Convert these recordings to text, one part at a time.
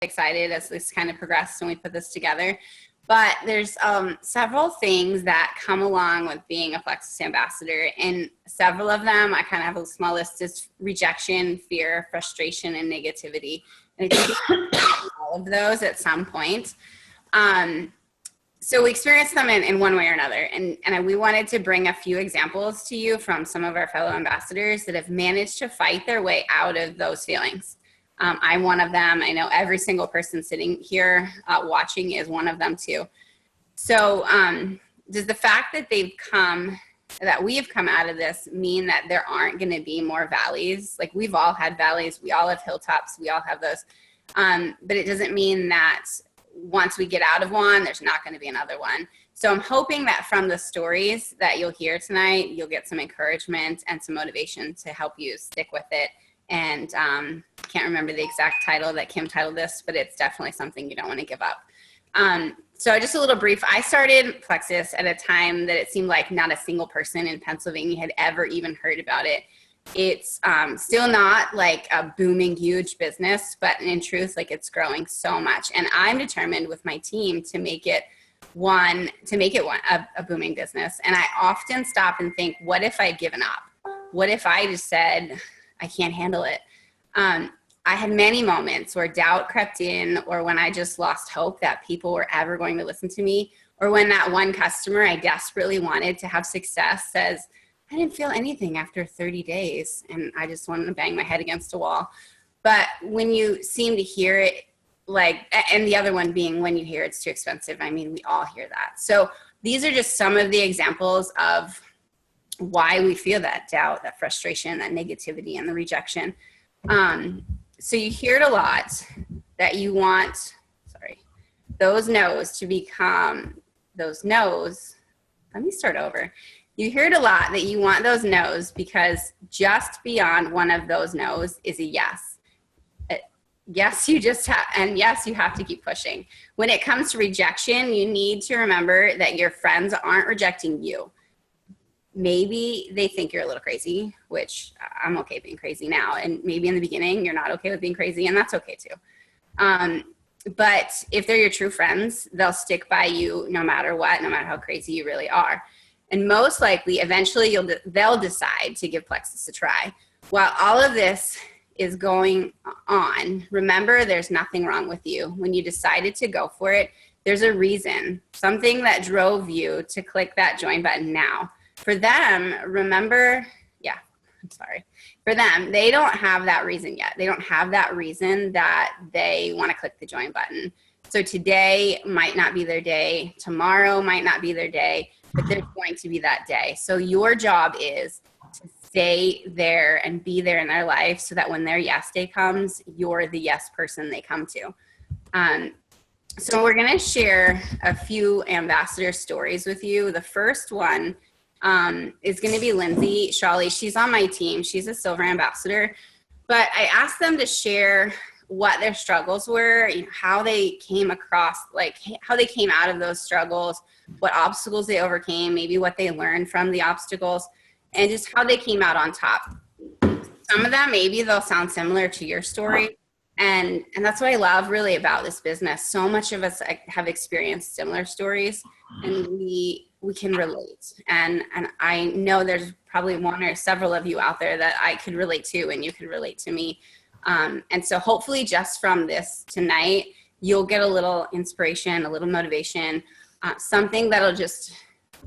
excited as this kind of progressed and we put this together. But there's several things that come along with being a Plexus ambassador, and several of them, I kind of have a small list, is rejection, fear, frustration, and negativity. And I think all of those at some point. So we experience them in one way or another. And we wanted to bring a few examples to you from some of our fellow ambassadors that have managed to fight their way out of those feelings. I'm one of them. I know every single person sitting here watching is one of them too. So does the fact that we have come out of this mean that there aren't going to be more valleys? Like, we've all had valleys, we all have hilltops, we all have those. But it doesn't mean that once we get out of one, there's not going to be another one. So I'm hoping that from the stories that you'll hear tonight, you'll get some encouragement and some motivation to help you stick with it. And can't remember the exact title that Kim titled this, but it's definitely something you don't want to give up. So just a little brief. I started Plexus at a time that it seemed like not a single person in Pennsylvania had ever even heard about it. It's still not like a booming, huge business, but in truth, like, it's growing so much. And I'm determined with my team to make it a booming business. And I often stop and think, what if I'd given up? What if I just said, I can't handle it? I had many moments where doubt crept in, or when I just lost hope that people were ever going to listen to me, or when that one customer I desperately wanted to have success says, I didn't feel anything after 30 days, and I just wanted to bang my head against a wall. But when you seem to hear it, and the other one being when you hear it's too expensive, I mean, we all hear that. So these are just some of the examples of why we feel that doubt, that frustration, that negativity, and the rejection. So you hear it a lot that you want, those no's to become those no's. Let me start over. You hear it a lot that you want those no's because just beyond one of those no's is a yes. Yes, you have to keep pushing. When it comes to rejection, you need to remember that your friends aren't rejecting you. Maybe they think you're a little crazy, which I'm okay being crazy now. And maybe in the beginning, you're not okay with being crazy, and that's okay too. But if they're your true friends, they'll stick by you no matter what, no matter how crazy you really are. And most likely, eventually, they'll decide to give Plexus a try. While all of this is going on, remember, there's nothing wrong with you. When you decided to go for it, there's a reason, something that drove you to click that join button now. For them, for them, they don't have that reason yet. They don't have that reason that they want to click the join button. So today might not be their day. Tomorrow might not be their day, but there's going to be that day. So your job is to stay there and be there in their life so that when their yes day comes, you're the yes person they come to. So we're going to share a few ambassador stories with you. The first one is going to be Lindsay Shawley. She's on my team. She's a silver ambassador. But I asked them to share what their struggles were, how they came across, how they came out of those struggles, what obstacles they overcame, maybe what they learned from the obstacles, and just how they came out on top. Some of them, maybe they'll sound similar to your story. And that's what I love really about this business. So much of us have experienced similar stories, and we can relate. And I know there's probably one or several of you out there that I could relate to, and you could relate to me. And so hopefully just from this tonight, you'll get a little inspiration, a little motivation, something that'll just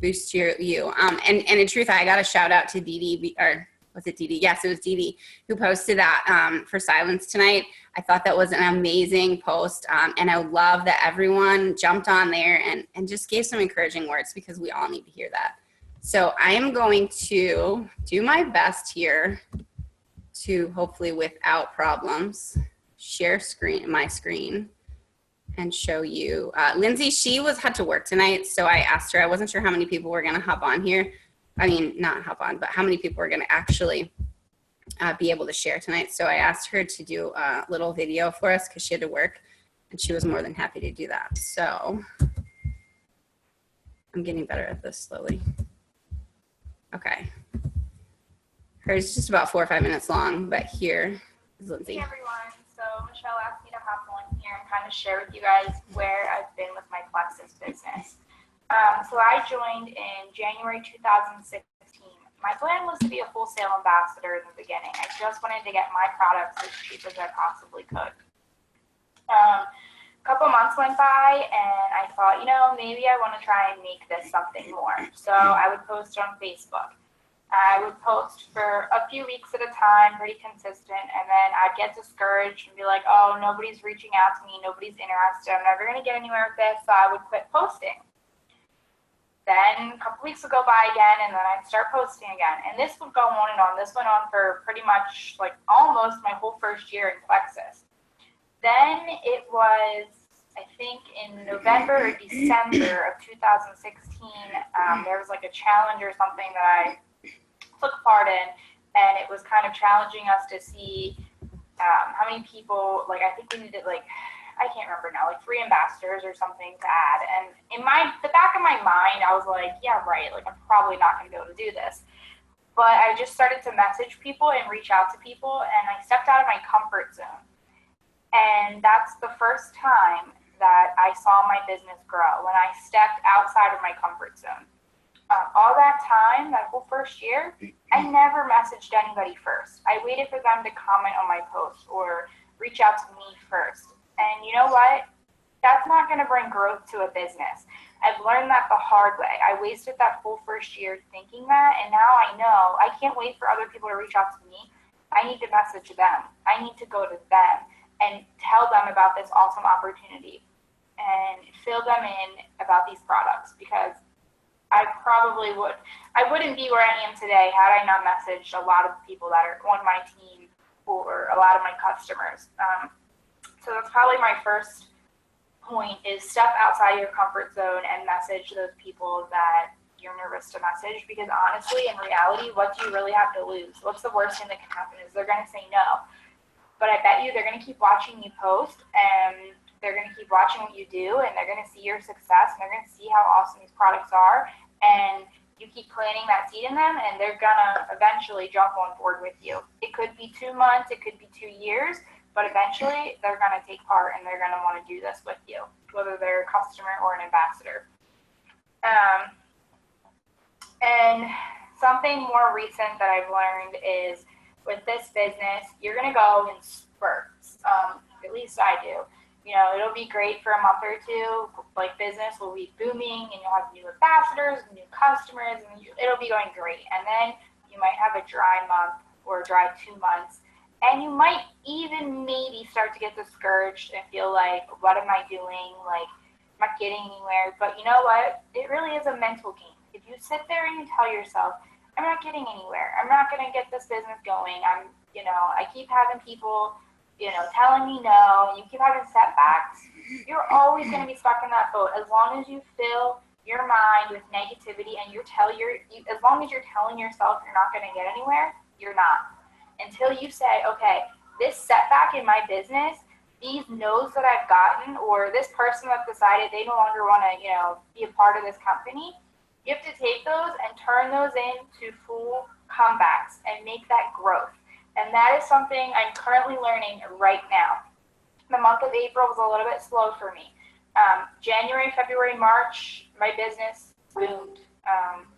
boost you. And in truth, I got a shout out to Dee Dee, or was it Dee Dee? Yes, it was Dee Dee who posted that for Silence tonight. I thought that was an amazing post. And I love that everyone jumped on there and just gave some encouraging words, because we all need to hear that. So I am going to do my best here to hopefully without problems share my screen and show you. Lindsay, she had to work tonight, so I asked her, I wasn't sure how many people were gonna hop on here. I mean, not hop on, but how many people were gonna actually be able to share tonight. So I asked her to do a little video for us because she had to work, and she was more than happy to do that. So I'm getting better at this slowly. Okay. Hers is just about 4 or 5 minutes long, but here is Lindsay. Hey everyone, so Michelle asked me to hop on here and wanted to share with you guys where I've been with my Plexus business. So I joined in January 2016. My plan was to be a wholesale ambassador in the beginning. I just wanted to get my products as cheap as I possibly could. A couple months went by and I thought, maybe I want to try and make this something more. So I would post on Facebook. I would post for a few weeks at a time, pretty consistent, and then I'd get discouraged and be like, oh, nobody's reaching out to me, nobody's interested, I'm never going to get anywhere with this, so I would quit posting. Then a couple weeks would go by again, and then I'd start posting again. And this would go on and on. This went on for pretty much like almost my whole first year in Plexus. Then it was, I think, in November or December of 2016, there was like a challenge or something that I took part in, and it was kind of challenging us to see how many people, like I think we needed like, I can't remember now, like 3 ambassadors or something to add. And in the back of my mind, I was like, yeah, right, like I'm probably not going to be able to do this. But I just started to message people and reach out to people, and I stepped out of my comfort zone. And that's the first time that I saw my business grow, when I stepped outside of my comfort zone. All that time, that whole first year, I never messaged anybody first. I waited for them to comment on my post or reach out to me first. And you know what? That's not going to bring growth to a business. I've learned that the hard way. I wasted that whole first year thinking that, and now I know I can't wait for other people to reach out to me. I need to message them. I need to go to them and tell them about this awesome opportunity and fill them in about these products, because I wouldn't be where I am today had I not messaged a lot of people that are on my team or a lot of my customers. So that's probably my first point, is step outside your comfort zone and message those people that you're nervous to message, because honestly, in reality, what do you really have to lose? What's the worst thing that can happen is they're going to say no. But I bet you they're going to keep watching you post, and they're going to keep watching what you do, and they're going to see your success, and they're going to see how awesome these products are. And you keep planting that seed in them, and they're going to eventually jump on board with you. It could be 2 months, it could be 2 years, but eventually they're going to take part and they're going to want to do this with you, whether they're a customer or an ambassador. And something more recent that I've learned is, with this business, you're going to go in spurts. At least I do. It'll be great for a month or two, like business will be booming and you'll have new ambassadors, new customers, and it'll be going great. And then you might have a dry month or a dry 2 months, and you might even maybe start to get discouraged and feel like, what am I doing? Like, I'm not getting anywhere. But you know what? It really is a mental game. If you sit there and you tell yourself, I'm not getting anywhere, I'm not going to get this business going, I keep having people telling me no, and you keep having setbacks, you're always going to be stuck in that boat. As long as you fill your mind with negativity and as long as you're telling yourself you're not going to get anywhere, you're not. Until you say, okay, this setback in my business, these no's that I've gotten, or this person that's decided they no longer want to, be a part of this company, you have to take those and turn those into full comebacks and make that growth. And that is something I'm currently learning right now. The month of April was a little bit slow for me. January, February, March, my business boomed,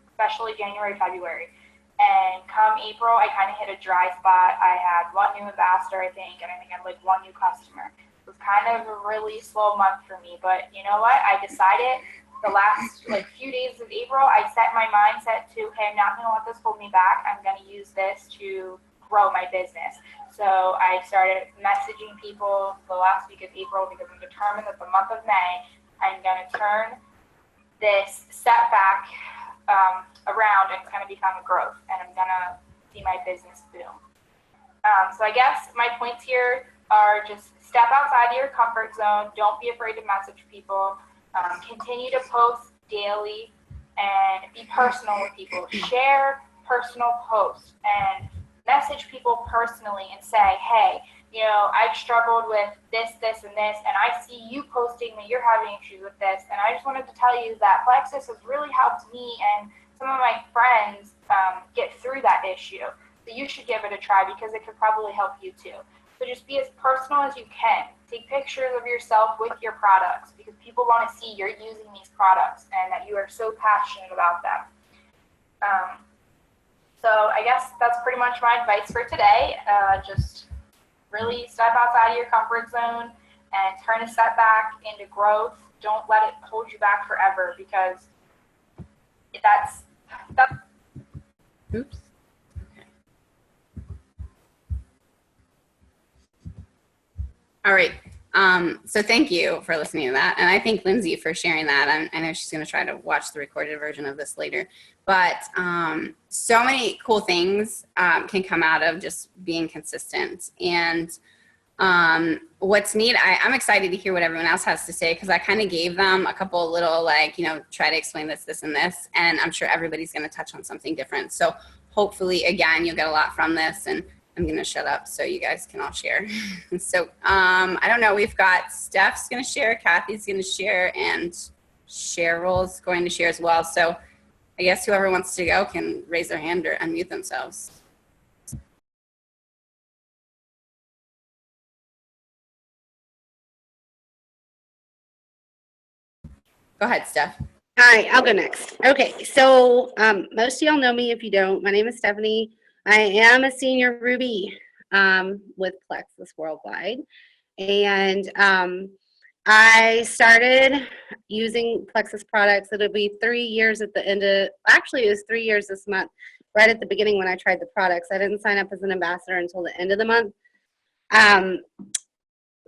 especially January, February. And come April, I kind of hit a dry spot. I had 1 new ambassador, I think, and I think I had like 1 new customer. It was kind of a really slow month for me. But you know what? I decided the last few days of April, I set my mindset to, okay, I'm not going to let this hold me back. I'm going to use this to grow my business. So I started messaging people the last week of April, because I'm determined that the month of May, I'm going to turn this setback around and it's going to become a growth, and I'm going to see my business boom. So I guess my points here are just step outside of your comfort zone. Don't be afraid to message people. Continue to post daily and be personal with people. Share personal posts and message people personally and say, hey, I've struggled with this, and this, and I see you posting that you're having issues with this, and I just wanted to tell you that Plexus has really helped me and some of my friends get through that issue. So you should give it a try, because it could probably help you too. So just be as personal as you can. Take pictures of yourself with your products because people want to see you're using these products and that you are so passionate about them. So I guess that's pretty much my advice for today. Just really step outside of your comfort zone and turn a setback into growth. Don't let it hold you back forever because that's Oops. Okay. All right. So thank you for listening to that. And I thank Lindsay for sharing that. I know she's going to try to watch the recorded version of this later. But so many cool things can come out of just being consistent. And what's neat, I'm excited to hear what everyone else has to say because I kind of gave them a couple little like, try to explain this, this, and this. And I'm sure everybody's going to touch on something different. So hopefully, again, you'll get a lot from this. And I'm going to shut up so you guys can all share. So I don't know. We've got Steph's going to share, Kathy's going to share, and Cheryl's going to share as well. So I guess whoever wants to go can raise their hand or unmute themselves. Go ahead, Steph. Hi, I'll go next. Okay, so most of y'all know me. If you don't, my name is Stephanie. I am a senior Ruby with Plexus Worldwide. And I started using Plexus products. It'll be 3 years at the end of, actually it was 3 years this month, right at the beginning when I tried the products. I didn't sign up as an ambassador until the end of the month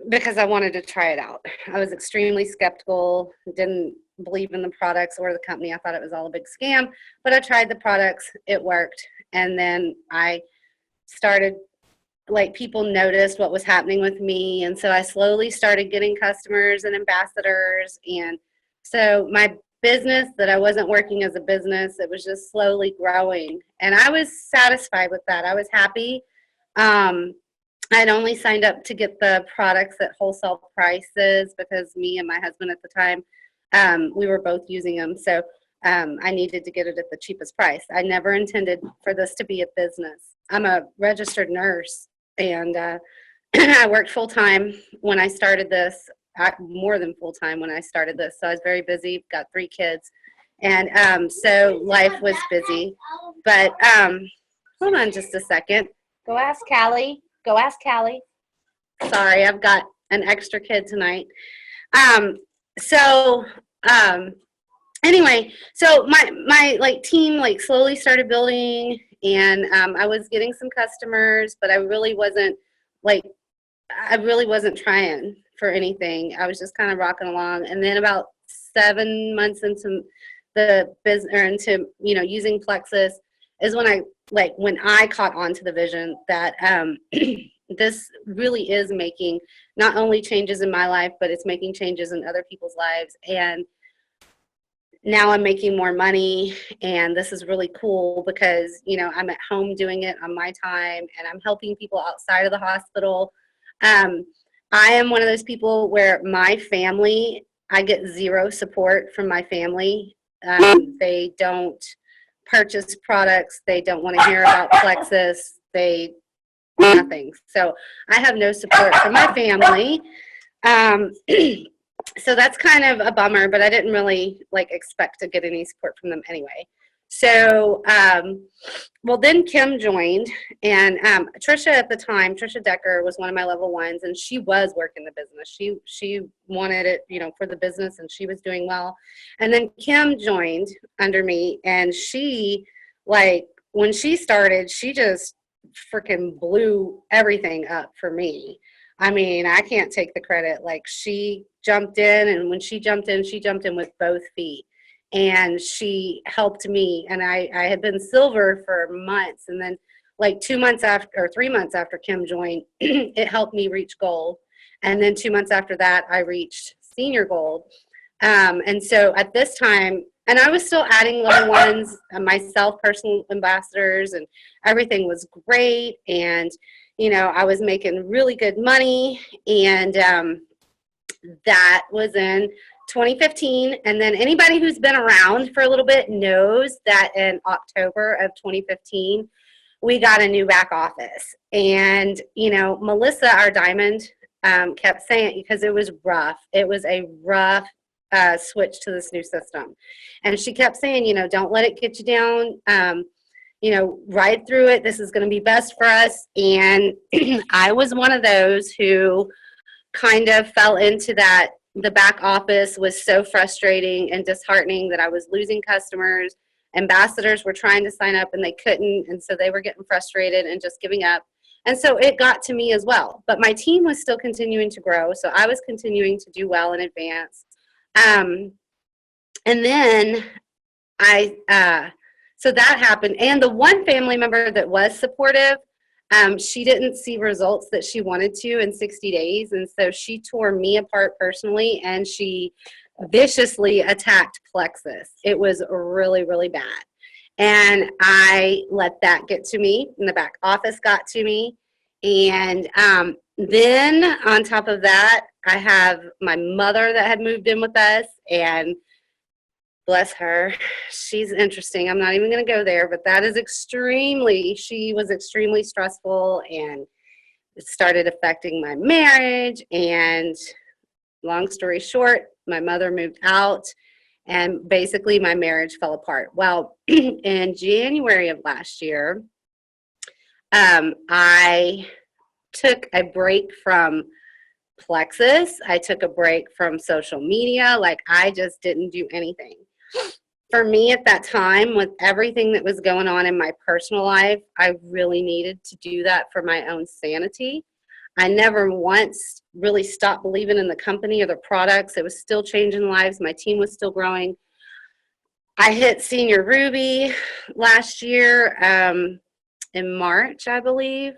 because I wanted to try it out. I was extremely skeptical, didn't believe in the products or the company. I thought it was all a big scam, but I tried the products, it worked. And then I started, like, people noticed what was happening with me. And so I slowly started getting customers and ambassadors. And so my business that I wasn't working as a business, it was just slowly growing. And I was satisfied with that. I was happy. I'd only signed up to get the products at wholesale prices because me and my husband at the time, we were both using them. So I needed to get it at the cheapest price. I never intended for this to be a business. I'm a registered nurse, and I worked full-time when I started this, more than full-time when I started this. So I was very busy, got 3 kids. And so life was busy. But hold on just a second. Go ask Callie. Go ask Callie. Sorry, I've got an extra kid tonight. Anyway, so my like team like slowly started building, and I was getting some customers, but I really wasn't trying for anything. I was just kind of rocking along. And then about 7 months into the business, or into using Plexus, is when I caught on to the vision that this really is making not only changes in my life, but it's making changes in other people's lives. And now I'm making more money, and this is really cool because, I'm at home doing it on my time, and I'm helping people outside of the hospital. I am one of those people where my family, I get zero support from my family. They don't purchase products. They don't want to hear about Plexus. Nothing. So I have no support from my family. So that's kind of a bummer, but I didn't really expect to get any support from them anyway. So, well, then Kim joined, and Trisha at the time, Trisha Decker was one of my level 1s, and she was working the business. She wanted it, for the business, and she was doing well. And then Kim joined under me, and she, when she started, she just freaking blew everything up for me. I mean, I can't take the credit. She jumped in, and when she jumped in with both feet. And she helped me, and I had been silver for months, and then 2 months after, or 3 months after Kim joined, it helped me reach gold. And then 2 months after that, I reached senior gold. And so at this time, and I was still adding level 1s, myself, personal ambassadors, and everything was great. And, I was making really good money, and that was in 2015. And then anybody who's been around for a little bit knows that in October of 2015, we got a new back office. And, you know, Melissa, our diamond, kept saying, because it was rough. It was a rough switch to this new system. And she kept saying, you know, don't let it get you down. You know, ride through it. This is going to be best for us. And I was one of those who kind of fell into that. The back office was so frustrating and disheartening that I was losing customers. Ambassadors were trying to sign up and they couldn't. And so they were getting frustrated and just giving up. And so it got to me as well. But my team was still continuing to grow. So I was continuing to do well in advance. And then so that happened. And the one family member that was supportive, she didn't see results that she wanted to in 60 days. And so she tore me apart personally, and she viciously attacked Plexus. It was really, really bad. And I let that get to me, and the back office got to me. And then on top of that, I have my mother that had moved in with us, and bless her, she's interesting. I'm not even going to go there, but that is she was extremely stressful, and it started affecting my marriage. And long story short, my mother moved out, and basically my marriage fell apart. Well, in January of last year, I took a break from Plexus. I took a break from social media. Like, I just didn't do anything. For me at that time, with everything that was going on in my personal life, I really needed to do that for my own sanity. I never once really stopped believing in the company or the products. It was still changing lives. My team was still growing. I hit Senior Ruby last year in March, I believe.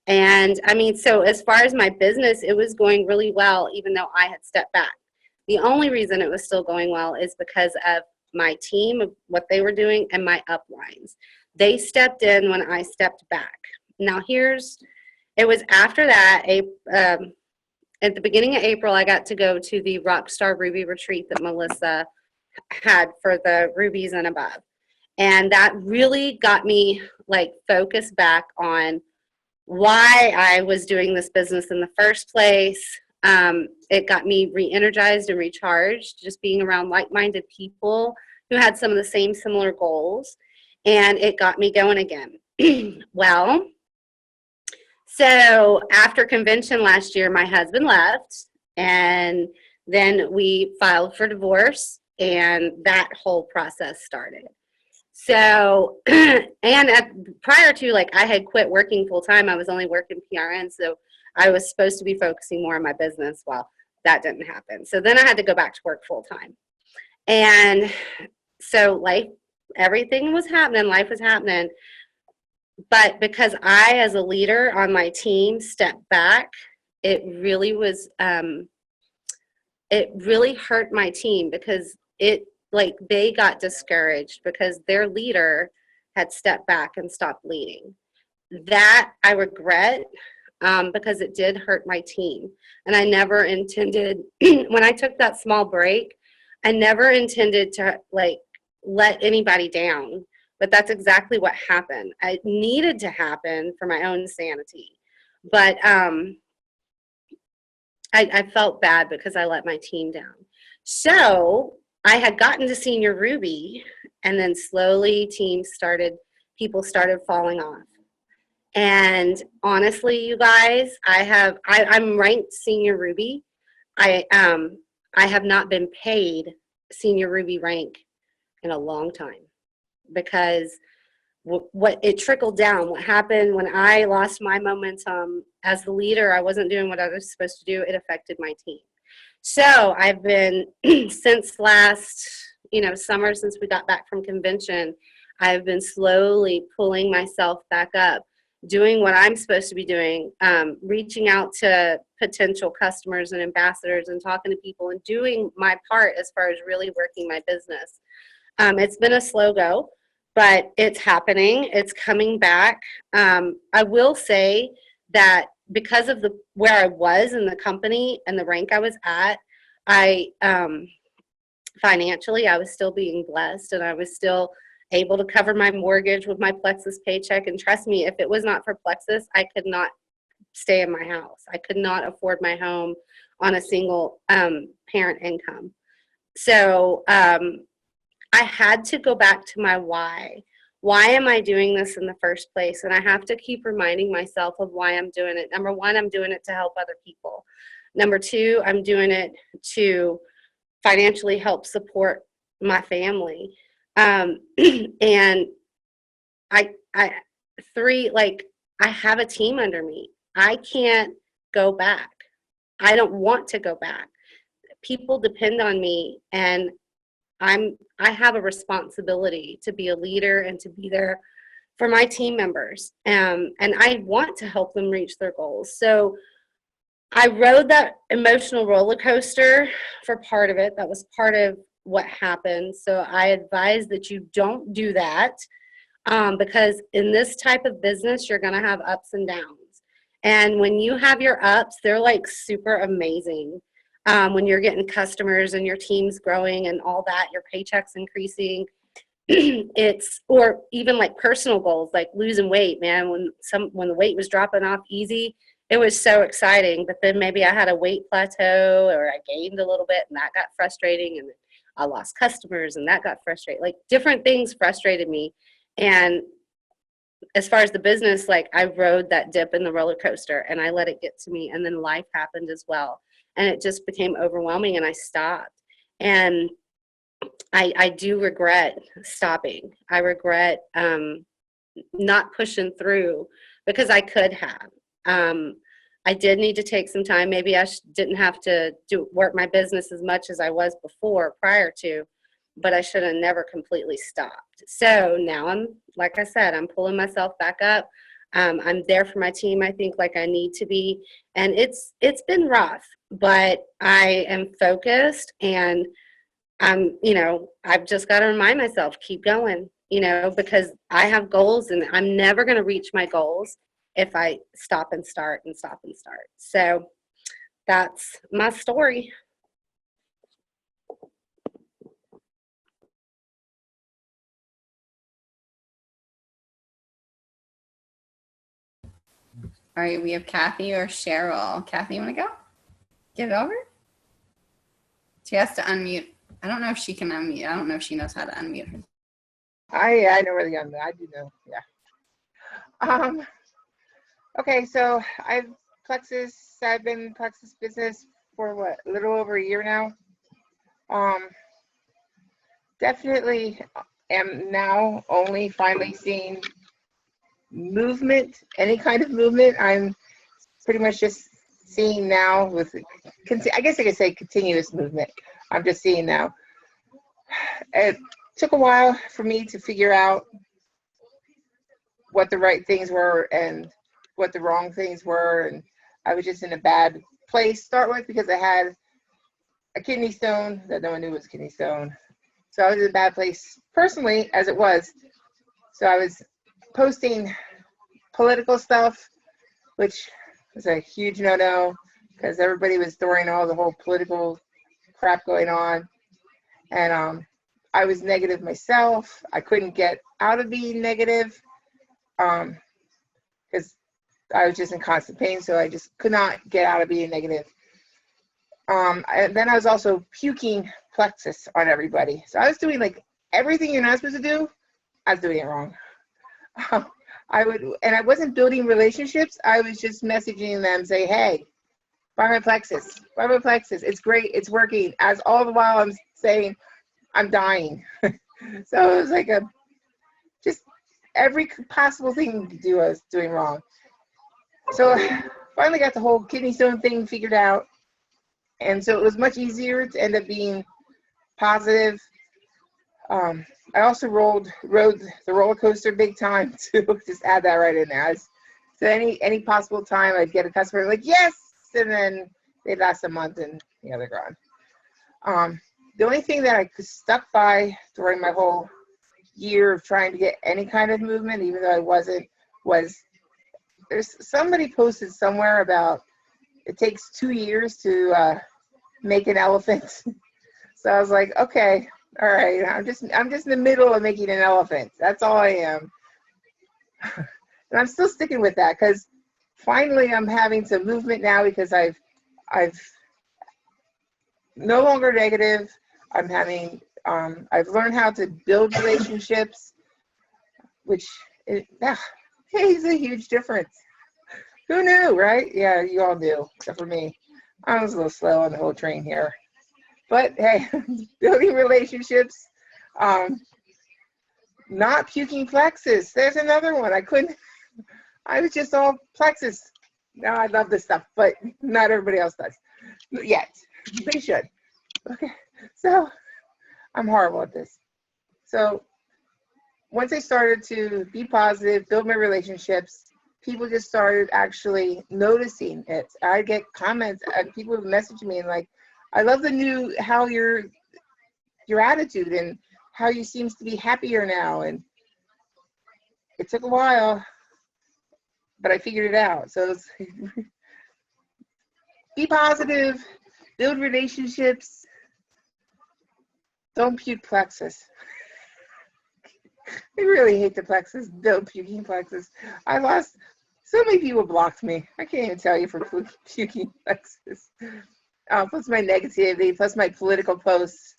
And I mean, so as far as my business, it was going really well, even though I had stepped back. The only reason it was still going well is because of my team, of what they were doing, and my uplines. They stepped in when I stepped back. Now it was after that, at the beginning of April, I got to go to the Rockstar Ruby retreat that Melissa had for the rubies and above. And that really got me like focused back on why I was doing this business in the first place. It got me re-energized and recharged, just being around like-minded people who had some of the same similar goals. And it got me going again. Well, so after convention last year, my husband left, and then we filed for divorce, and that whole process started. So, and prior to, like, I had quit working full time. I was only working PRN, so I was supposed to be focusing more on my business. Well, that didn't happen. So then I had to go back to work full time. And so everything was happening, life was happening. But because I, as a leader on my team, stepped back, it really hurt my team, because they got discouraged because their leader had stepped back and stopped leading. That I regret, because it did hurt my team. And I never intended, when I took that small break, I never intended to let anybody down. But that's exactly what happened. It needed to happen for my own sanity. But I felt bad because I let my team down. So I had gotten to Senior Ruby, and then slowly people started falling off. And honestly, you guys, I'm ranked Senior Ruby. I have not been paid Senior Ruby rank in a long time, because what it trickled down, what happened when I lost my momentum as the leader, I wasn't doing what I was supposed to do, it affected my team. So I've been, since last, summer, since we got back from convention, I've been slowly pulling myself back up, doing what I'm supposed to be doing, reaching out to potential customers and ambassadors and talking to people and doing my part as far as really working my business. It's been a slow go, but it's happening. It's coming back. I will say that because of where I was in the company and the rank I was at, financially, I was still being blessed, and I was still able to cover my mortgage with my Plexus paycheck. And trust me, if it was not for Plexus, I could not stay in my house. I could not afford my home on a single parent income. So I had to go back to my why. Why am I doing this in the first place? And I have to keep reminding myself of why I'm doing it. Number one, I'm doing it to help other people. Number two, I'm doing it to financially help support my family. And three, like, I have a team under me. I can't go back. I don't want to go back. People depend on me, and I have a responsibility to be a leader and to be there for my team members. And I want to help them reach their goals. So I rode that emotional roller coaster for part of it. That was part of what happened. So I advise that you don't do that, because in this type of business, you're going to have ups and downs. And when you have your ups, they're like super amazing. When you're getting customers and your team's growing and all that, your paycheck's increasing. Or even like personal goals, like losing weight, man. When the weight was dropping off easy, it was so exciting. But then maybe I had a weight plateau, or I gained a little bit, and that got frustrating. And I lost customers, and that got frustrating. Like, different things frustrated me. And as far as the business, like, I rode that dip in the roller coaster, and I let it get to me. And then life happened as well. And it just became overwhelming, and I stopped. And I do regret stopping. I regret not pushing through, because I could have. I did need to take some time. Maybe I didn't have to work my business as much as I was before, prior to, but I should have never completely stopped. So now like I said, I'm pulling myself back up. I'm there for my team, I think, like I need to be. And it's been rough, but I am focused, and I've just got to remind myself, keep going, because I have goals, and I'm never going to reach my goals if I stop and start and stop and start. So that's my story. All right, we have Kathy or Cheryl. Kathy, you want to go? Get it over? She has to unmute. I don't know if she can unmute. I don't know if she knows how to unmute her. I know where the young. I do know. Yeah. Okay, so I've been in Plexus business for a little over a year now. Definitely am now only finally seeing movement, any kind of movement. I'm pretty much just seeing now with, I guess I could say, continuous movement. I'm just seeing now. It took a while for me to figure out what the right things were and what the wrong things were, and I was just in a bad place to start with, because I had a kidney stone that no one knew was a kidney stone. So I was in a bad place personally, as it was. So I was posting political stuff, which was a huge no-no, because everybody was throwing all the whole political crap going on. And I was negative myself. I couldn't get out of being negative, because I was just in constant pain, so I just could not get out of being negative. And then I was also puking Plexus on everybody. So I was doing like everything you're not supposed to do. I was doing it wrong. I wasn't building relationships. I was just messaging them, say, hey, buy my Plexus, it's great, it's working, as all the while I'm saying I'm dying. So it was like just every possible thing to do I was doing wrong. So finally got the whole kidney stone thing figured out, and so it was much easier to end up being positive. I also rode the roller coaster big time too. Just add that right in there. So any possible time I'd get a customer like, yes, and then they'd last a month and they're gone. The only thing that I stuck by during my whole year of trying to get any kind of movement, even though I wasn't, was there's somebody posted somewhere about it takes 2 years to make an elephant. So I was like, okay, All right, I'm just in the middle of making an elephant. That's all I am. And I'm still sticking with that because finally I'm having some movement now because I've no longer negative. I'm having I've learned how to build relationships, which is a huge difference. Who knew, right? Yeah, you all knew, except for me. I was a little slow on the whole train here. But hey, building relationships, not puking plexus. There's another one. I was just all plexus. Now I love this stuff, but not everybody else does yet. They should. Okay, so I'm horrible at this. So once I started to be positive, build my relationships, people just started actually noticing it. I get comments, people would message me and like, I love how your attitude and how you seems to be happier now. And it took a while, but I figured it out. So it's be positive, build relationships, don't puke plexus. I really hate the plexus, don't puking plexus. I lost, so many people blocked me. I can't even tell you for puking plexus. Plus my negativity, plus my political posts.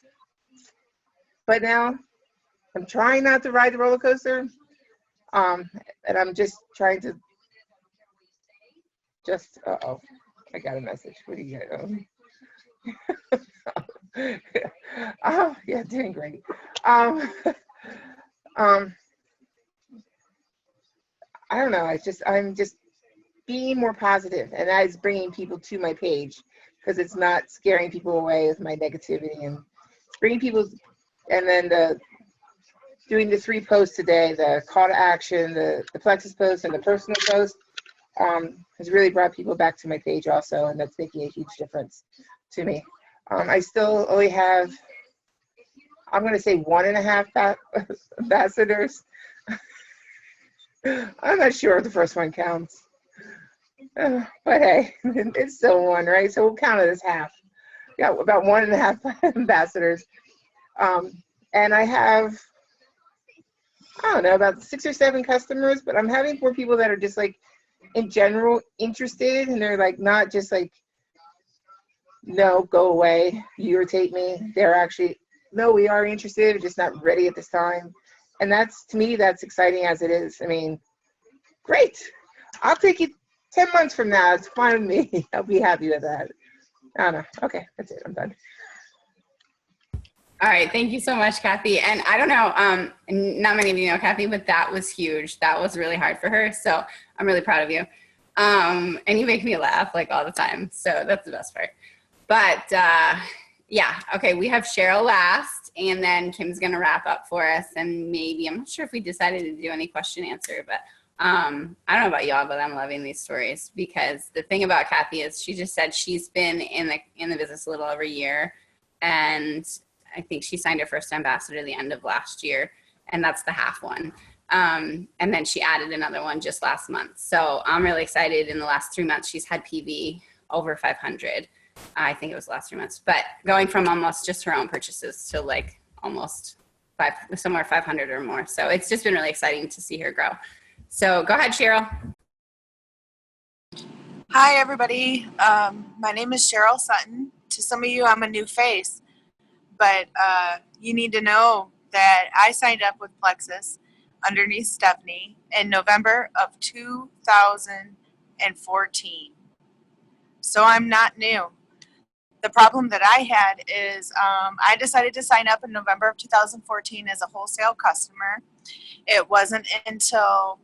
But now I'm trying not to ride the roller coaster. And I'm just trying to I got a message. What do you get? Oh, yeah, doing great. I don't know. I'm just being more positive, and that is bringing people to my page because it's not scaring people away with my negativity and bringing people. And then doing the 3 posts today, the call to action, the plexus post, and the personal post, has really brought people back to my page also, and that's making a huge difference to me. I still only have, I'm going to say 1.5 ambassadors. I'm not sure if the first one counts. But hey, it's still 1, right? So we'll count it as half. Yeah, about 1.5 ambassadors. And I have, I don't know, about 6 or 7 customers, but I'm having more people that are just like, in general, interested, and they're like, not just like, no, go away, you irritate me. They're actually, no, we are interested, just not ready at this time. And that's, to me, that's exciting as it is. I mean, great. I'll take it 10 months from now. It's fine with me. I'll be happy with that. I don't know. Okay, that's it. I'm done. All right. Thank you so much, Kathy. And I don't know, not many of you know Kathy, but that was huge. That was really hard for her. So I'm really proud of you. And you make me laugh like all the time. So that's the best part. But yeah. Okay. We have Cheryl last, and then Kim's going to wrap up for us. And maybe, I'm not sure if we decided to do any question answer, but I don't know about y'all, but I'm loving these stories because the thing about Kathy is she just said she's been in the business a little over a year, and I think she signed her first ambassador at the end of last year, and that's the half one. And then she added another one just last month. So I'm really excited. In the last 3 months, she's had PV over 500. I think it was the last 3 months, but going from almost just her own purchases to like almost somewhere 500 or more. So it's just been really exciting to see her grow. So go ahead, Cheryl. Hi, everybody. My name is Cheryl Sutton. To some of you, I'm a new face, but you need to know that I signed up with Plexus underneath Stephanie in November of 2014. So I'm not new. The problem that I had is I decided to sign up in November of 2014 as a wholesale customer. It wasn't until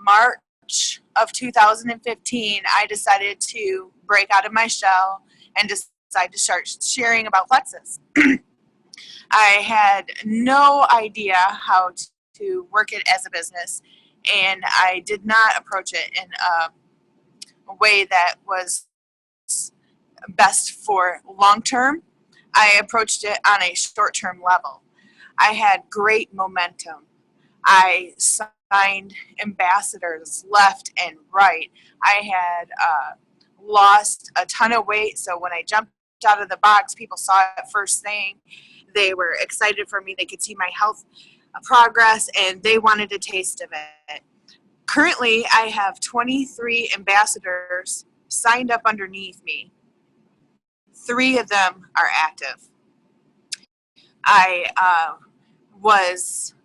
March of 2015 I decided to break out of my shell and decide to start sharing about Plexus. I had no idea how to work it as a business, and I did not approach it in a way that was best for long term. I approached it on a short term level. I had great momentum. I signed ambassadors left and right. I had lost a ton of weight, so when I jumped out of the box, people saw it first thing. They were excited for me. They could see my health progress, and they wanted a taste of it. Currently, I have 23 ambassadors signed up underneath me. 3 of them are active.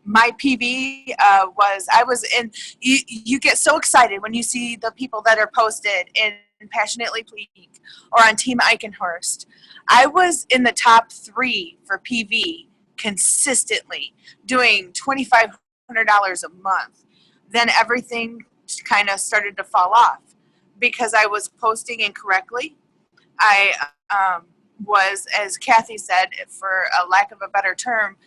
My PV I was in, you get so excited when you see the people that are posted in Passionately Pleak or on Team Eichenhorst. I was in the top 3 for PV consistently, doing $2,500 a month. Then everything kind of started to fall off because I was posting incorrectly. I was, as Kathy said, for a lack of a better term,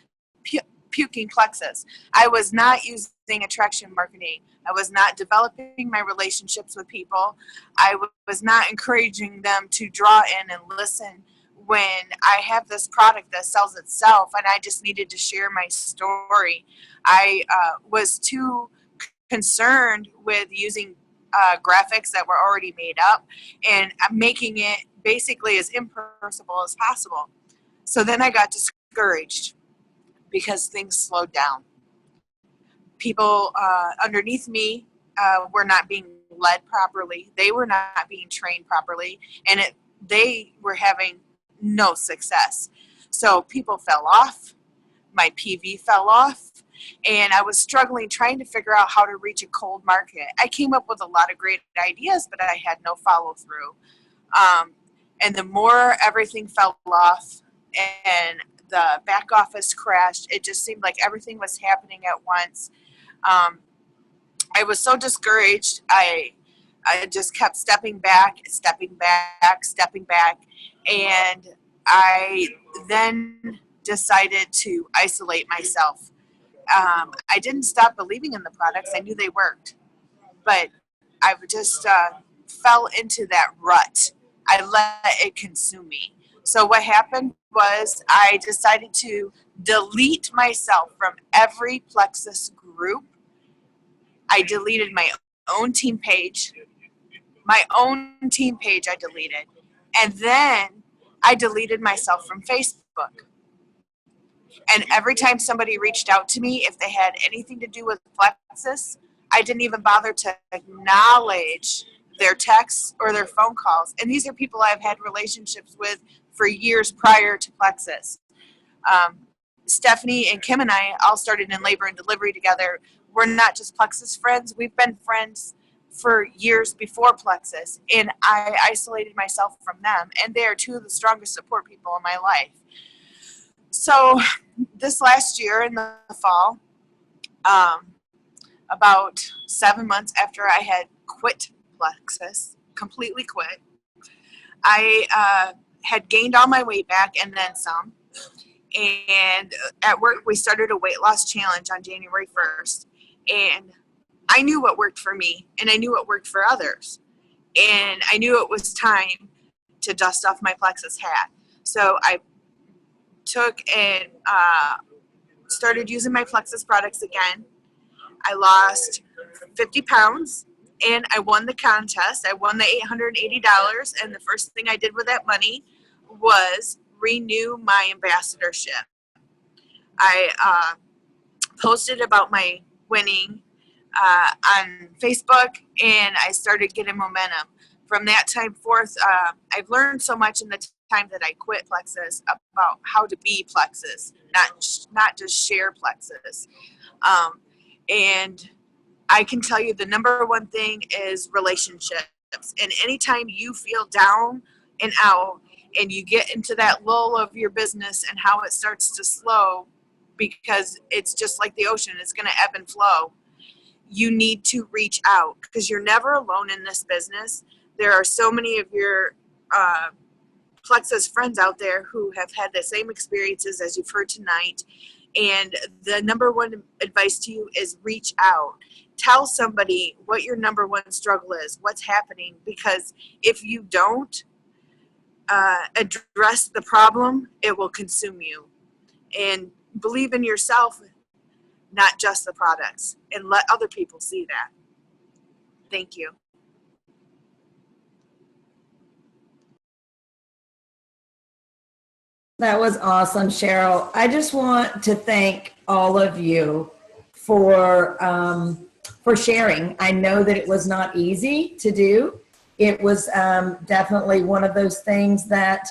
puking plexus. I was not using attraction marketing. I was not developing my relationships with people. I was not encouraging them to draw in and listen when I have this product that sells itself, and I just needed to share my story. I was too concerned with using graphics that were already made up and making it basically as impersonal as possible. So then I got discouraged because things slowed down. People underneath me were not being led properly. They were not being trained properly, and they were having no success. So people fell off. My PV fell off, and I was struggling trying to figure out how to reach a cold market. I came up with a lot of great ideas, but I had no follow through. And the more everything fell off and the back office crashed, it just seemed like everything was happening at once. I was so discouraged. I just kept stepping back, and I then decided to isolate myself. I didn't stop believing in the products. I knew they worked, but I just fell into that rut. I let it consume me. So what happened was I decided to delete myself from every Plexus group. I deleted my own team page. I deleted. And then I deleted myself from Facebook. And every time somebody reached out to me, if they had anything to do with Plexus, I didn't even bother to acknowledge their texts or their phone calls. And these are people I've had relationships with for years prior to Plexus. Stephanie and Kim and I all started in labor and delivery together. We're not just Plexus friends. We've been friends for years before Plexus, and I isolated myself from them. And they are 2 of the strongest support people in my life. So this last year in the fall, about 7 months after I had quit Plexus, completely quit, I had gained all my weight back and then some. And at work, we started a weight loss challenge on January 1st. And I knew what worked for me, and I knew what worked for others. And I knew it was time to dust off my Plexus hat. So I took and started using my Plexus products again. I lost 50 pounds, and I won the contest. I won the $880, and the first thing I did with that money was renew my ambassadorship. I posted about my winning on Facebook, and I started getting momentum. From that time forth, I've learned so much in the time that I quit Plexus about how to be Plexus, not just share Plexus. And I can tell you the number one thing is relationships. And anytime you feel down and out and you get into that lull of your business and how it starts to slow, because it's just like the ocean, it's going to ebb and flow, you need to reach out because you're never alone in this business. There are so many of your Plexus friends out there who have had the same experiences as you've heard tonight. And the number one advice to you is reach out. Tell somebody what your number one struggle is, what's happening, because if you don't address the problem, it will consume you. And believe in yourself, not just the products, and let other people see that. Thank you. That was awesome, Cheryl. I just want to thank all of you for sharing. I know that it was not easy to do. It was definitely one of those things that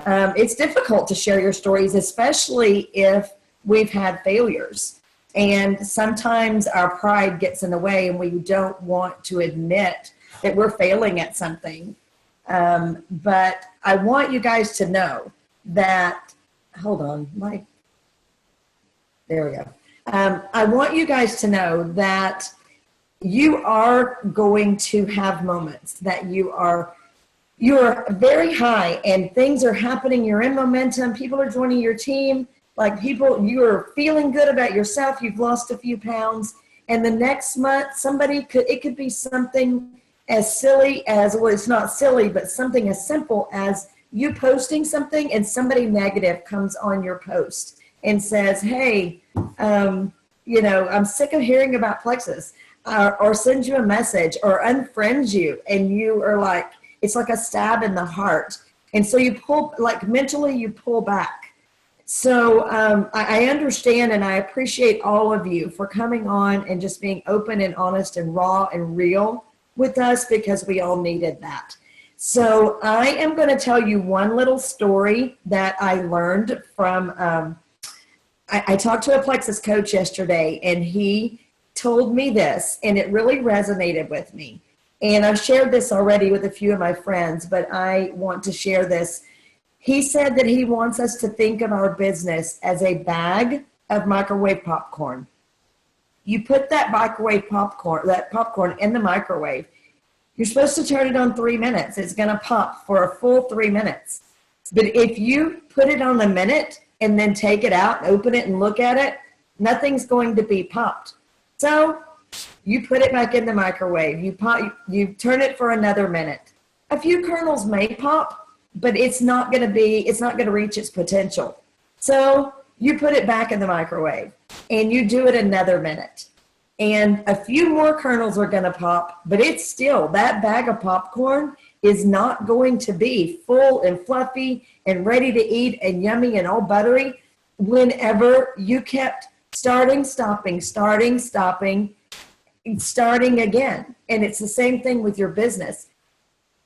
it's difficult to share your stories, especially if we've had failures. And sometimes our pride gets in the way and we don't want to admit that we're failing at something. But I want you guys to know that, hold on, there we go. I want you guys to know that you are going to have moments that you're very high and things are happening. You're in momentum. People are joining your team. You're feeling good about yourself. You've lost a few pounds. And the next month, it could be something as silly as, well, it's not silly, but something as simple as you posting something and somebody negative comes on your post and says, hey, I'm sick of hearing about Plexus, or sends you a message or unfriends you. And you are like, it's like a stab in the heart. And so you mentally you pull back. So I understand and I appreciate all of you for coming on and just being open and honest and raw and real with us, because we all needed that. So I am going to tell you one little story that I learned from, I talked to a Plexus coach yesterday and he told me this and it really resonated with me. And I've shared this already with a few of my friends, but I want to share this. He said that he wants us to think of our business as a bag of microwave popcorn. You put that popcorn in the microwave. You're supposed to turn it on 3 minutes. It's going to pop for a full 3 minutes. But if you put it on a minute and then take it out and open it and look at it, nothing's going to be popped. So you put it back in the microwave. You turn it for another minute. A few kernels may pop, but it's not going to reach its potential. So you put it back in the microwave and you do it another minute. And a few more kernels are going to pop, but it's still, that bag of popcorn is not going to be full and fluffy and ready to eat and yummy and all buttery whenever you kept starting, stopping again. And it's the same thing with your business.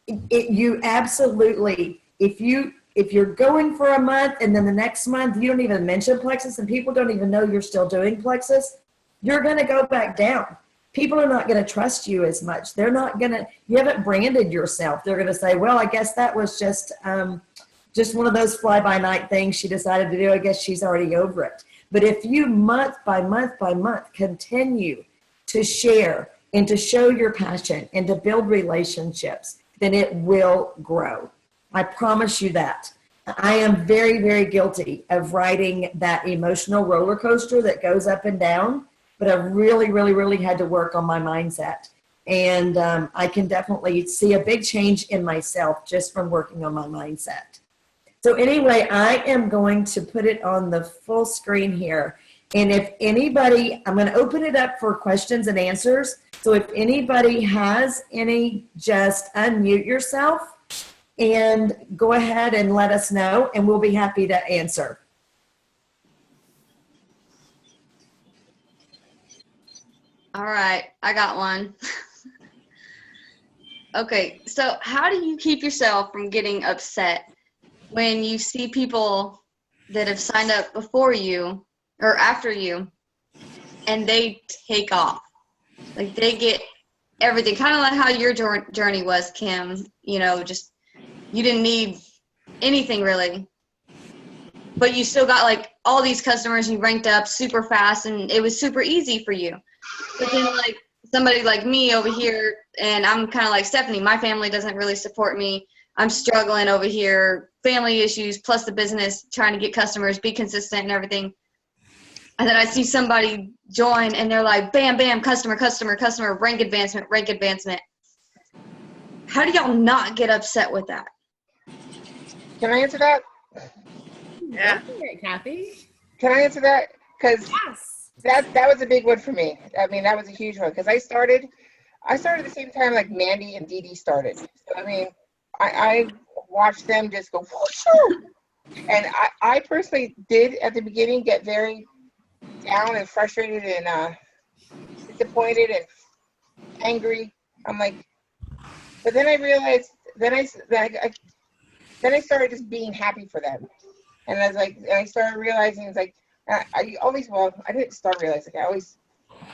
You absolutely, if you're going for a month and then the next month you don't even mention Plexus and people don't even know you're still doing Plexus, you're going to go back down. People are not going to trust you as much. You haven't branded yourself. They're going to say, well, I guess that was just one of those fly-by-night things she decided to do. I guess she's already over it. But if you month by month continue to share and to show your passion and to build relationships, then it will grow. I promise you that. I am very, very guilty of riding that emotional roller coaster that goes up and down. But I've really, really, really had to work on my mindset. And I can definitely see a big change in myself just from working on my mindset. So anyway, I am going to put it on the full screen here. And if anybody, I'm going to open it up for questions and answers. So if anybody has any, just unmute yourself and go ahead and let us know, and we'll be happy to answer. All right, I got one. Okay, so how do you keep yourself from getting upset when you see people that have signed up before you or after you and they take off? Like they get everything, kind of like how your journey was, Kim. Just you didn't need anything really, but you still got like all these customers, you ranked up super fast and it was super easy for you. But then like somebody like me over here, and I'm kind of like Stephanie, my family doesn't really support me. I'm struggling over here, family issues, plus the business, trying to get customers, be consistent and everything. And then I see somebody join and they're like, bam, bam, customer, rank advancement. How do y'all not get upset with that? Can I answer that? Yeah. Kathy? Can I answer that? Because Yes. that was a big one for me. I mean, that was a huge one because I started the same time like Mandy and Dee Dee started. So I mean, I watched them just go whoosh, And I personally did at the beginning get very down and frustrated and disappointed and angry. I'm like, but then I realized, then I started just being happy for them. And I was like, and I started realizing it's like, I always, well, I didn't start realizing, I always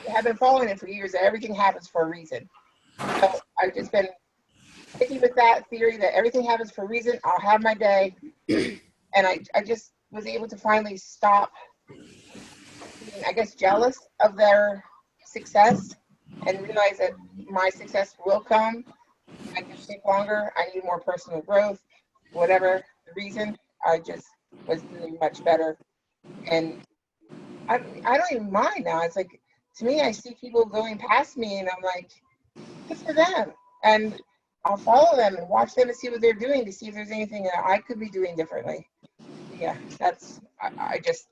have been following it for years that everything happens for a reason. So I've just been sticking with that theory that everything happens for a reason. I'll have my day. And I just was able to finally stop being, I guess, jealous of their success and realize that my success will come. I can take longer. I need more personal growth. Whatever the reason, I just was doing much better. And I don't even mind now. It's like, to me, I see people going past me and I'm like, good for them. And I'll follow them and watch them and see what they're doing to see if there's anything that I could be doing differently. Yeah, I just,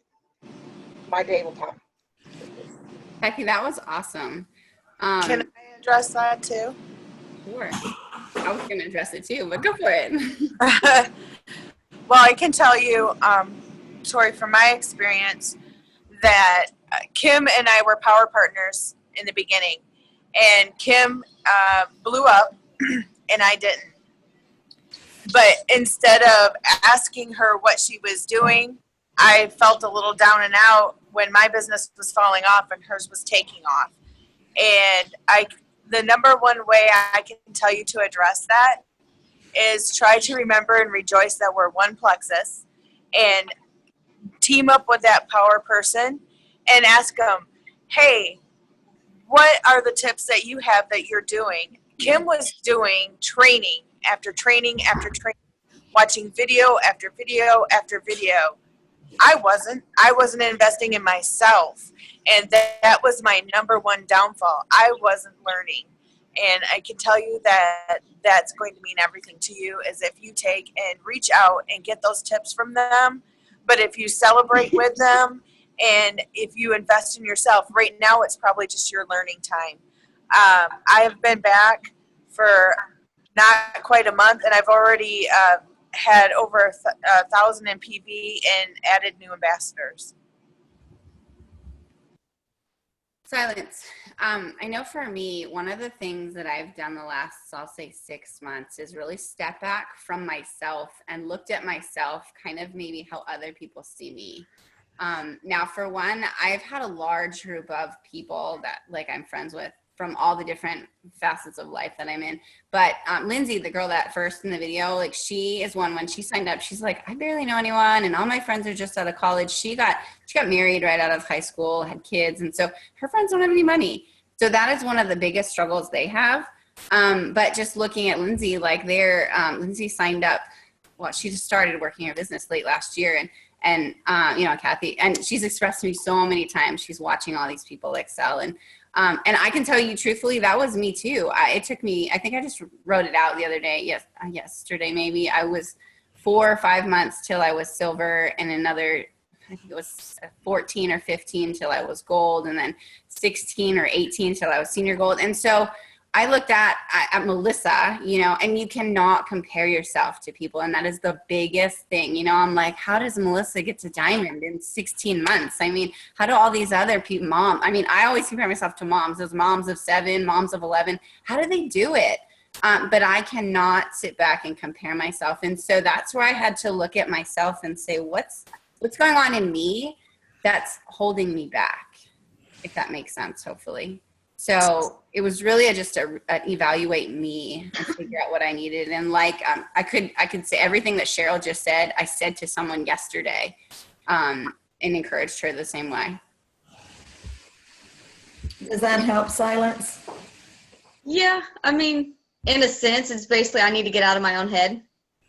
my day will come. Becky, that was awesome. Can I address that too? Sure. I was going to address it too, but go for it. Well, I can tell you, Tori, from my experience, that Kim and I were power partners in the beginning, and Kim blew up, and I didn't. But instead of asking her what she was doing, I felt a little down and out when my business was falling off and hers was taking off. And the number one way I can tell you to address that is try to remember and rejoice that we're one plexus, and team up with that power person and ask them, hey, what are the tips that you have that you're doing? Kim was doing training after training after training, watching video after video after video. I wasn't investing in myself. And that was my number one downfall. I wasn't learning. And I can tell you that that's going to mean everything to you, is if you take and reach out and get those tips from them. But if you celebrate with them and if you invest in yourself, right now it's probably just your learning time. I have been back for not quite a month, and I've already had over 1,000 in PV and added new ambassadors. Silence. I know for me, one of the things that I've done the last, I'll say 6 months, is really step back from myself and looked at myself kind of maybe how other people see me. Now, for one, I've had a large group of people that like I'm friends with from all the different facets of life that I'm in. But Lindsay, the girl that first in the video, like she is one, when she signed up, she's like, I barely know anyone and all my friends are just out of college. She got married right out of high school, had kids. And so her friends don't have any money. So that is one of the biggest struggles they have. But just looking at Lindsay, like Lindsay signed up, well, she just started working her business late last year. And you know, Kathy, and she's expressed to me so many times, she's watching all these people excel. And I can tell you truthfully, that was me too. It took me, I think I just wrote it out the other day. Yesterday, maybe. I was 4 or 5 months till I was silver, and another, I think it was 14 or 15 till I was gold, and then 16 or 18 till I was senior gold. And so I looked at Melissa, you know, and you cannot compare yourself to people. And that is the biggest thing. You know, I'm like, how does Melissa get to diamond in 16 months? I mean, how do all these other people, I always compare myself to moms. Those moms of 7, moms of 11. How do they do it? But I cannot sit back and compare myself. And so that's where I had to look at myself and say, what's going on in me that's holding me back, if that makes sense, hopefully. So it was really just to evaluate me and figure out what I needed. And like, I could say everything that Cheryl just said, I said to someone yesterday, and encouraged her the same way. Does that help, Silence? Yeah, I mean, in a sense, it's basically I need to get out of my own head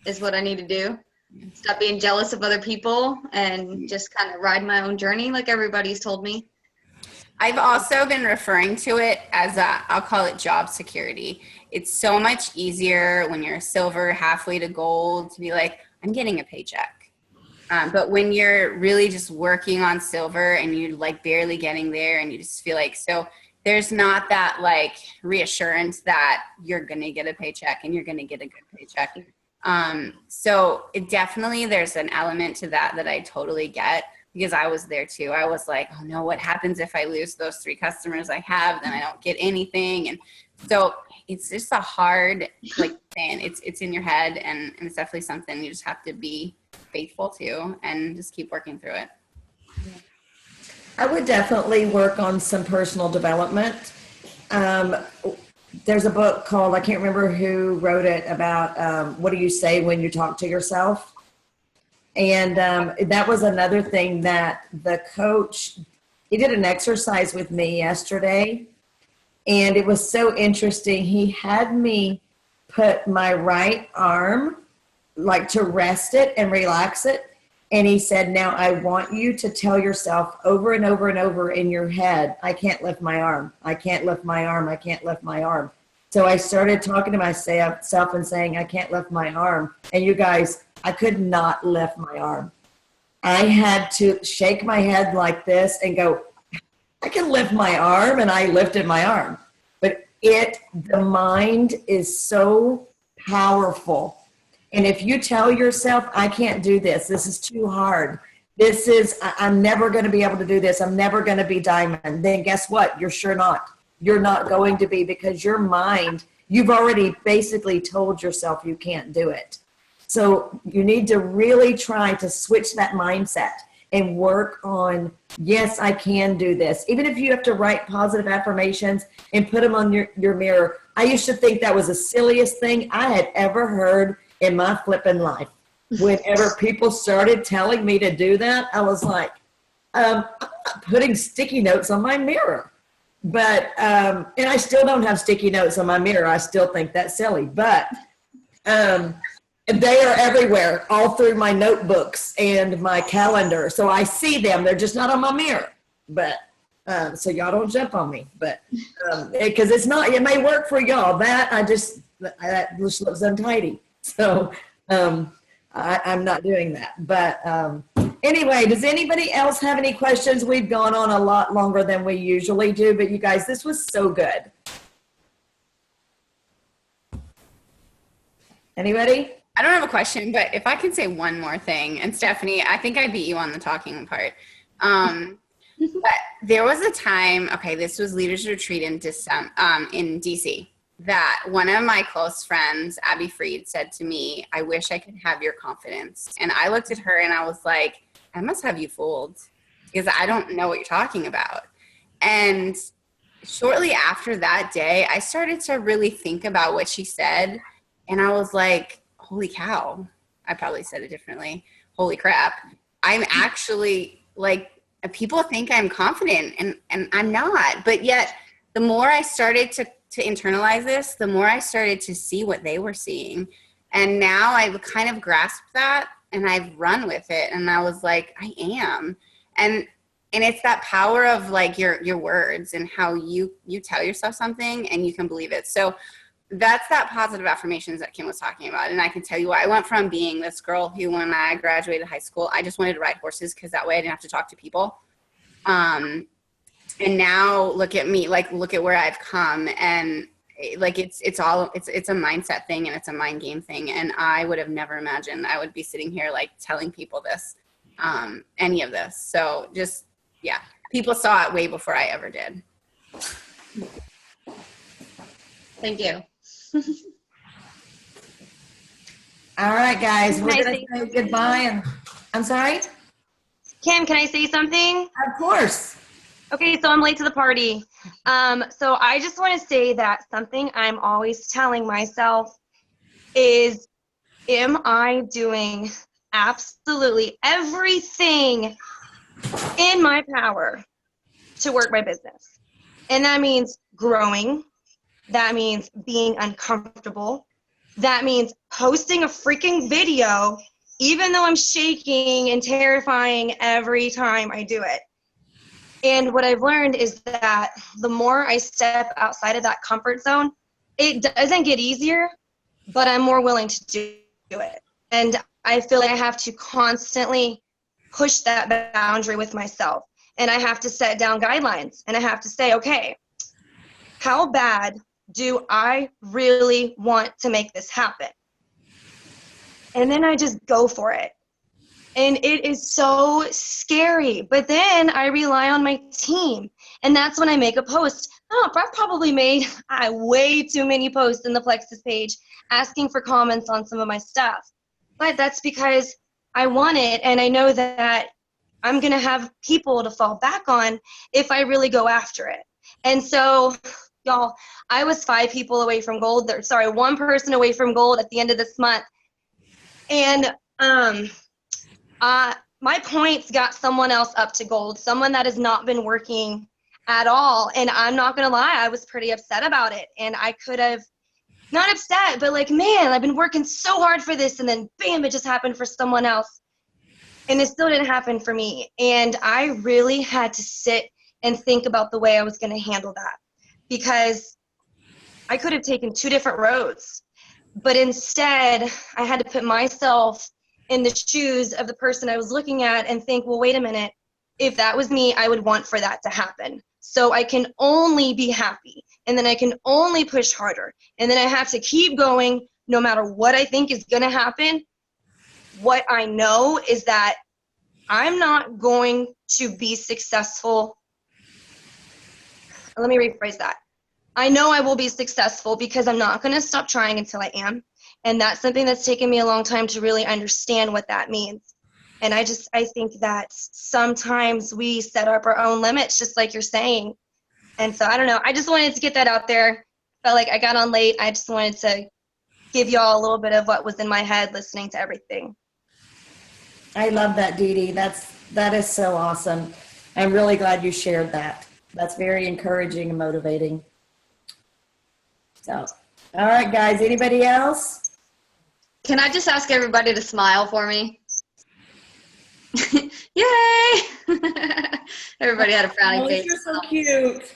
is what I need to do. Stop being jealous of other people and just kind of ride my own journey like everybody's told me. I've also been referring to it as I'll call it job security. It's so much easier when you're silver, halfway to gold, to be like, I'm getting a paycheck. But when you're really just working on silver and you're like barely getting there and you just feel like, so there's not that like reassurance that you're going to get a paycheck and you're going to get a good paycheck. So it definitely, there's an element to that I totally get, because I was there too. I was like, oh no, what happens if I lose those 3 customers I have? Then I don't get anything. And so it's just a hard, like saying, it's in your head, and it's definitely something you just have to be faithful to and just keep working through it. I would definitely work on some personal development. There's a book called, I can't remember who wrote it, about what do you say when you talk to yourself? And that was another thing that the coach, he did an exercise with me yesterday, and it was so interesting. He had me put my right arm, like to rest it and relax it. And he said, now I want you to tell yourself over and over and over in your head, I can't lift my arm. I can't lift my arm. I can't lift my arm. So I started talking to myself and saying, I can't lift my arm. And you guys, I could not lift my arm. I had to shake my head like this and go, I can lift my arm, and I lifted my arm. But the mind is so powerful. And if you tell yourself, I can't do this, this is too hard, I'm never going to be able to do this, I'm never going to be diamond, then guess what? You're sure not. You're not going to be, because your mind, you've already basically told yourself you can't do it. So you need to really try to switch that mindset and work on, yes, I can do this. Even if you have to write positive affirmations and put them on your mirror. I used to think that was the silliest thing I had ever heard in my flipping life. Whenever people started telling me to do that, I was like, I'm not putting sticky notes on my mirror. But, and I still don't have sticky notes on my mirror. I still think that's silly, but they are everywhere, all through my notebooks and my calendar. So I see them, they're just not on my mirror. But, so y'all don't jump on me, but, because it's not, it may work for y'all. That just looks untidy. So I'm not doing that. But anyway, does anybody else have any questions? We've gone on a lot longer than we usually do, but you guys, this was so good. Anybody? I don't have a question, but if I can say one more thing, and Stephanie, I think I beat you on the talking part. But there was a time, okay, this was Leaders Retreat in December, in DC, that one of my close friends, Abby Freed, said to me, I wish I could have your confidence. And I looked at her and I was like, I must have you fooled, because I don't know what you're talking about. And shortly after that day, I started to really think about what she said. And I was like, holy cow. I probably said it differently. Holy crap. I'm actually, like, people think I'm confident, and I'm not. But yet, the more I started to internalize this, the more I started to see what they were seeing. And now I've kind of grasped that, and I've run with it. And I was like, I am. And it's that power of, like, your words and how you tell yourself something and you can believe it. So that's that positive affirmations that Kim was talking about. And I can tell you why. I went from being this girl who, when I graduated high school, I just wanted to ride horses because that way I didn't have to talk to people. And now look at me, like, look at where I've come. And like, it's a mindset thing, and it's a mind game thing. And I would have never imagined I would be sitting here, like, telling people this, any of this. So just, yeah, people saw it way before I ever did. Thank you. All right, guys, Can we're I going say to say goodbye. And I'm sorry? Kim, can I say something? Of course. Okay, so I'm late to the party. So I just want to say that something I'm always telling myself is, am I doing absolutely everything in my power to work my business? And that means growing. That means being uncomfortable. That means posting a freaking video, even though I'm shaking and terrifying every time I do it. And what I've learned is that the more I step outside of that comfort zone, it doesn't get easier, but I'm more willing to do it. And I feel like I have to constantly push that boundary with myself. And I have to set down guidelines. And I have to say, okay, how bad do I really want to make this happen? and then I just go for it. And it is so scary. But then I rely on my team. And that's when I make a post. Oh, I've probably made way too many posts in the Plexus page asking for comments on some of my stuff. But that's because I want it, and I know that I'm going to have people to fall back on if I really go after it. And so, y'all, I was 5 people away from gold. Sorry, 1 person away from gold at the end of this month. And my points got someone else up to gold, someone that has not been working at all. And I'm not going to lie, I was pretty upset about it. And I could have, not upset, but like, man, I've been working so hard for this, and then bam, it just happened for someone else. And it still didn't happen for me. And I really had to sit and think about the way I was going to handle that, because I could have taken 2 different roads. But instead, I had to put myself in the shoes of the person I was looking at and think, well, wait a minute. If that was me, I would want for that to happen. So I can only be happy, and then I can only push harder. And then I have to keep going no matter what I think is going to happen. What I know is that I'm not going to be successful. Let me rephrase that. I know I will be successful because I'm not going to stop trying until I am. And that's something that's taken me a long time to really understand what that means. And I think that sometimes we set up our own limits, just like you're saying. And so I don't know. I just wanted to get that out there. Felt like I got on late. I just wanted to give y'all a little bit of what was in my head listening to everything. I love that, Dee Dee. That is so awesome. I'm really glad you shared that. That's very encouraging and motivating. So, all right, guys. Anybody else? Can I just ask everybody to smile for me? Yay! Everybody had a frowny face. You're so cute.